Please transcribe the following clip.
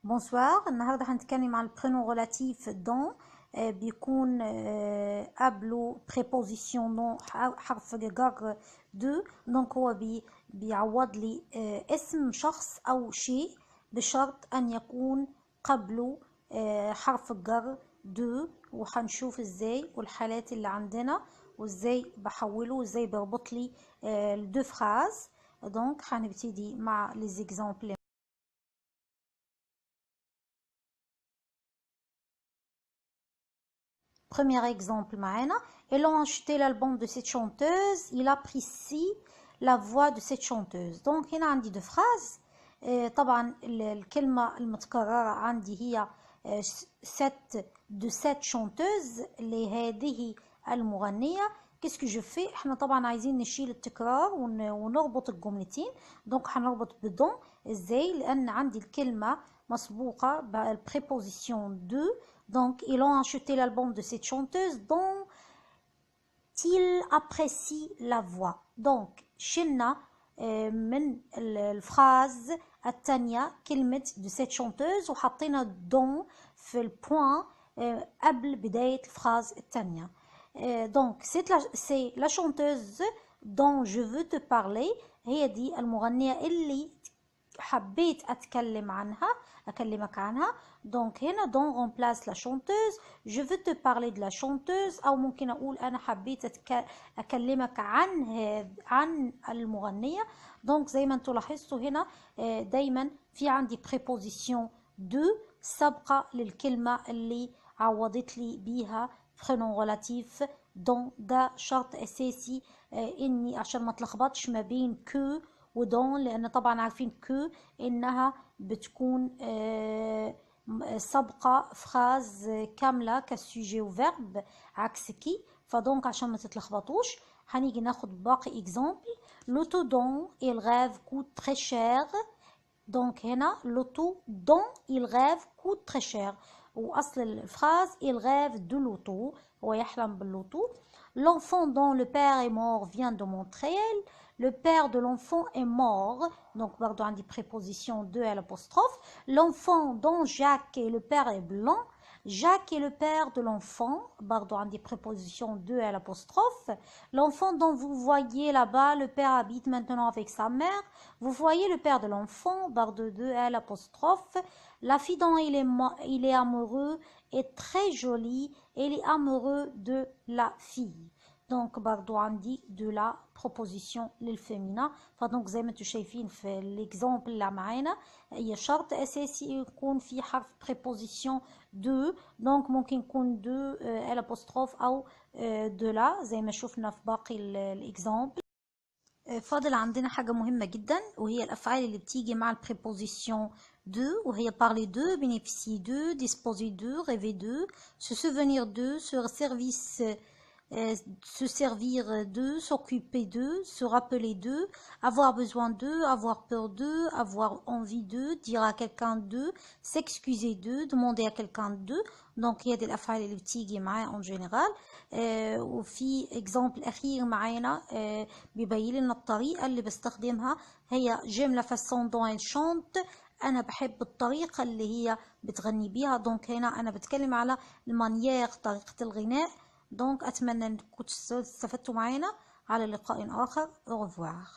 بونسوار. النهارده هنتكلم عن البرينون غولاتيف دون. بيكون قبله بريبوزيسيون دون حرف جر دو. دونك هو بيعوض لي اسم شخص او شيء بشرط ان يكون قبله حرف الجر دو. وهنشوف ازاي والحالات اللي عندنا وازاي بحوله وازاي بربط لي الدو فراز. دونك هنبتدي مع لي زيكزامبل. Premier exemple معانا. Ils ont acheté l'album de cette chanteuse. Il apprécie la voix de cette chanteuse. Donc هنا عندي دو فراز. طبعا الكلمة المتكررة عندي هي cette chanteuse اللي هذه المغنية. qu'est-ce que je fais؟ احنا طبعا عايزين نشيل التكرار ونربط الجملتين. دونك هنربط بدون. ازاي؟ لان عندي الكلمة مسبوقة بالبريبوزيسيون دو. Donc, ils ont acheté l'album de cette chanteuse dont ils apprécient la voix. Donc, شلنا من الفراز الثانية كلمة de cette chanteuse وحطينا dont في البوان قبل بداية الفراز الثانية. Donc, c'est la chanteuse dont je veux te parler. هي دي المغنية اللي حبيت أكلمك عنها. donc هنا دون remplace la chanteuse. je veux te parler de la chanteuse أو ممكن أقول أنا حبيت أكلمك عن المغنية. donc زي ما انتوا لاحظتوا هنا دايما في عندي preposition de سابقة للكلمة اللي عوضت لي بيها prénom relatif dont. ده شرط أساسي إني عشان ما تلخبطش ما بين que ودون، لان طبعا عارفين كو انها بتكون سابقه فراز كامله كسوجي وفيرب عكس كي. فدونك عشان ما تتلخبطوش هنيجي ناخد باقي اكزامبل. لوتو دون il rêve coûte très cher. دونك هنا لوتو دون il rêve coûte très cher واصل الفراز il rêve de l'auto هو يحلم باللوتو. l'enfant dont le père est mort vient de Montréal. Le père de l'enfant est mort. Donc, pardon, on dit préposition de à l'apostrophe. L'enfant dont Jacques et le père est blanc. Jacques est le père de l'enfant. Pardon, on dit préposition de à l'apostrophe. L'enfant dont vous voyez là-bas, le père habite maintenant avec sa mère. Vous voyez le père de l'enfant. Pardon, de à l'apostrophe. La fille dont il est amoureux est très jolie. Il est amoureux de la fille. دونك برضو عندي دو لا بروبوزيسيون للفيمينا. فدونك زي ما انتم شايفين في الاكزامبل اللي معانا هي شرط اساسي يكون في حرف بريبوزيسيون دو. دونك ممكن يكون دو الابوستروف او دو لا زي ما شفنا في باقي الاكزامبل. فاضل عندنا حاجه مهمه جدا وهي الافعال اللي بتيجي مع البريبوزيسيون de وهي parler de, bénéficier de, disposer de, rêver de, se souvenir de, se service se servir de, s'occuper de, se rappeler de, avoir besoin de, avoir peur de, avoir envie de, dire à quelqu'un de, s'excuser de, demander à quelqu'un de. donc هي دي الأفعال اللي بتيجي معايا en général. وفي اكزامبل أخير معانا بيبين لنا الطريقة اللي بستخدمها. هي j'aime la façon dont elle chante. أنا بحب الطريقة اللي هي بتغني بيها. دونك هنا أنا بتكلم على المانيير طريقة الغناء. دونك أتمنى أنكم تستفدتوا معنا. على لقاء آخر. au revoir.